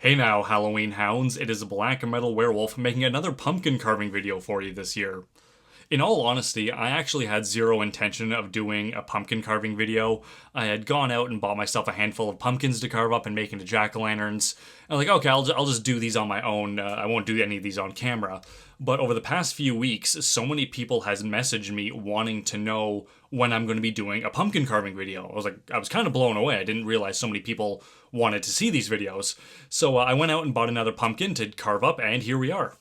Hey now, Halloween hounds, it is Blackmetalwerewolf making another pumpkin carving video for you this year. In all honesty, I actually had zero intention of doing a pumpkin carving video. I had gone out and bought myself a handful of pumpkins to carve up and make into jack-o'-lanterns. I was like, okay, I'll just do these on my own. I won't do any of these on camera. But over the past few weeks, so many people has messaged me wanting to know when I'm going to be doing a pumpkin carving video. I was kind of blown away. I didn't realize so many people wanted to see these videos. So I went out and bought another pumpkin to carve up, and here we are.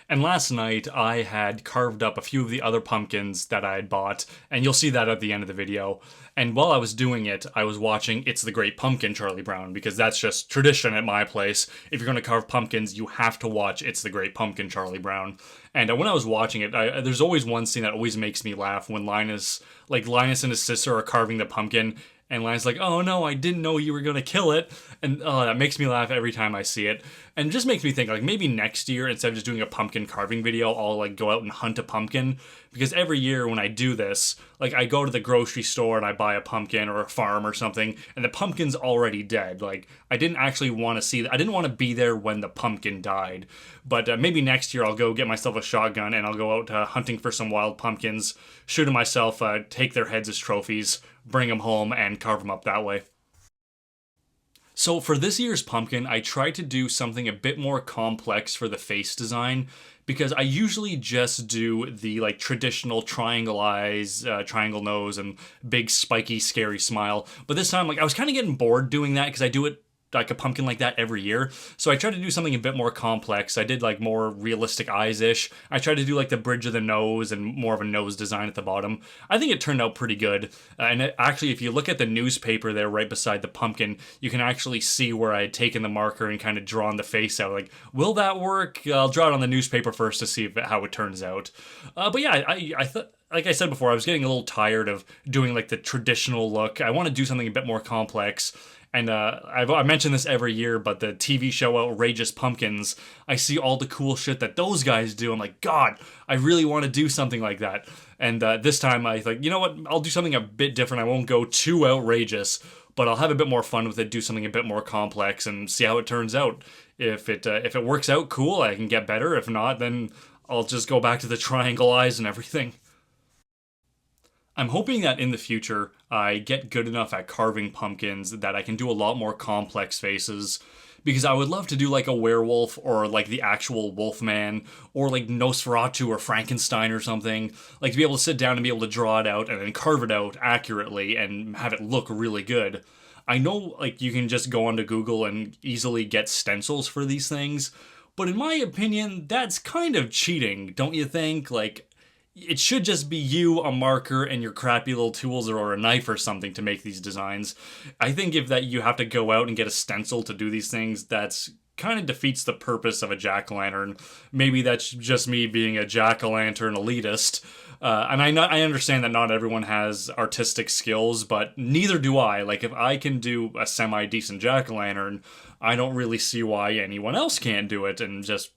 And last night, I had carved up a few of the other pumpkins that I had bought, and you'll see that at the end of the video. And while I was doing it, I was watching It's the Great Pumpkin, Charlie Brown, because that's just tradition at my place. If you're going to carve pumpkins, you have to watch It's the Great Pumpkin, Charlie Brown. And when I was watching it, there's always one scene that always makes me laugh when Linus and his sister are carving the pumpkin, and Linus like, oh no, I didn't know you were gonna kill it. And that makes me laugh every time I see it. And it just makes me think, like, maybe next year, instead of just doing a pumpkin carving video, I'll like go out and hunt a pumpkin. Because every year when I do this, like, I go to the grocery store and I buy a pumpkin or a farm or something, and the pumpkin's already dead. Like, I didn't actually want to see I didn't want to be there when the pumpkin died. But maybe next year I'll go get myself a shotgun and I'll go out hunting for some wild pumpkins, shoot them myself, take their heads as trophies, bring them home, and carve them up that way. So for this year's pumpkin, I tried to do something a bit more complex for the face design, because I usually just do the like traditional triangle eyes, triangle nose, and big spiky scary smile. But this time, like, I was kind of getting bored doing that because I do it like a pumpkin like that every year. So I tried to do something a bit more complex. I did like more realistic eyes-ish. I tried to do like the bridge of the nose and more of a nose design at the bottom. I think it turned out pretty good. Actually, if you look at the newspaper there right beside the pumpkin, you can actually see where I had taken the marker and kind of drawn the face out. Like, will that work? I'll draw it on the newspaper first to see how it turns out. But yeah, I thought, like I said before, I was getting a little tired of doing like the traditional look. I want to do something a bit more complex. And I mention this every year, but the TV show Outrageous Pumpkins, I see all the cool shit that those guys do. I'm like, God, I really want to do something like that. And this time I like, you know what? I'll do something a bit different. I won't go too outrageous, but I'll have a bit more fun with it, do something a bit more complex, and see how it turns out. If it works out, cool, I can get better. If not, then I'll just go back to the triangle eyes and everything. I'm hoping that in the future, I get good enough at carving pumpkins that I can do a lot more complex faces, because I would love to do like a werewolf or like the actual Wolfman or like Nosferatu or Frankenstein or something. Like to be able to sit down and be able to draw it out and then carve it out accurately and have it look really good. I know like you can just go onto Google and easily get stencils for these things, but in my opinion, that's kind of cheating, don't you think? Like, it should just be you, a marker, and your crappy little tools or a knife or something to make these designs. I think if that you have to go out and get a stencil to do these things, that's kind of defeats the purpose of a jack-o'-lantern. Maybe that's just me being a jack-o'-lantern elitist. And I understand that not everyone has artistic skills, but neither do I. Like, if I can do a semi-decent jack-o'-lantern, I don't really see why anyone else can't do it and just,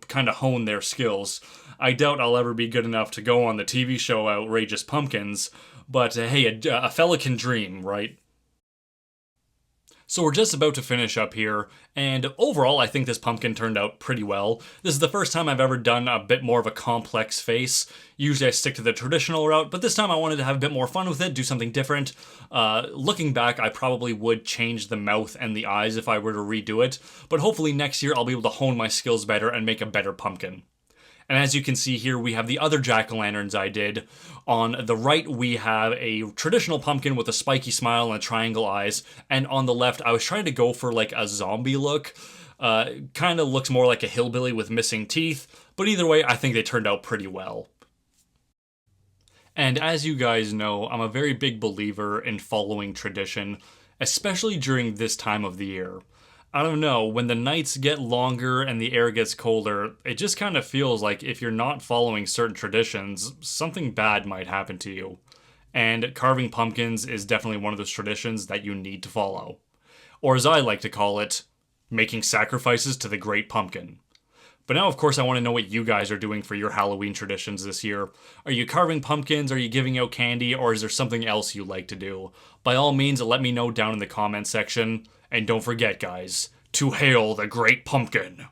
kind of hone their skills. I doubt I'll ever be good enough to go on the TV show Outrageous Pumpkins, but hey, a fella can dream, right? So we're just about to finish up here, and overall I think this pumpkin turned out pretty well. This is the first time I've ever done a bit more of a complex face. Usually I stick to the traditional route, but this time I wanted to have a bit more fun with it, do something different. Looking back, I probably would change the mouth and the eyes if I were to redo it, but hopefully next year I'll be able to hone my skills better and make a better pumpkin. And as you can see here, we have the other jack-o'-lanterns I did. On the right, we have a traditional pumpkin with a spiky smile and triangle eyes. And on the left, I was trying to go for like a zombie look. Kind of looks more like a hillbilly with missing teeth. But either way, I think they turned out pretty well. And as you guys know, I'm a very big believer in following tradition, especially during this time of the year. I don't know, when the nights get longer and the air gets colder, it just kind of feels like if you're not following certain traditions, something bad might happen to you. And carving pumpkins is definitely one of those traditions that you need to follow. Or as I like to call it, making sacrifices to the Great Pumpkin. But now, of course, I want to know what you guys are doing for your Halloween traditions this year. Are you carving pumpkins? Are you giving out candy? Or is there something else you like to do? By all means, let me know down in the comment section. And don't forget, guys, To hail the great pumpkin.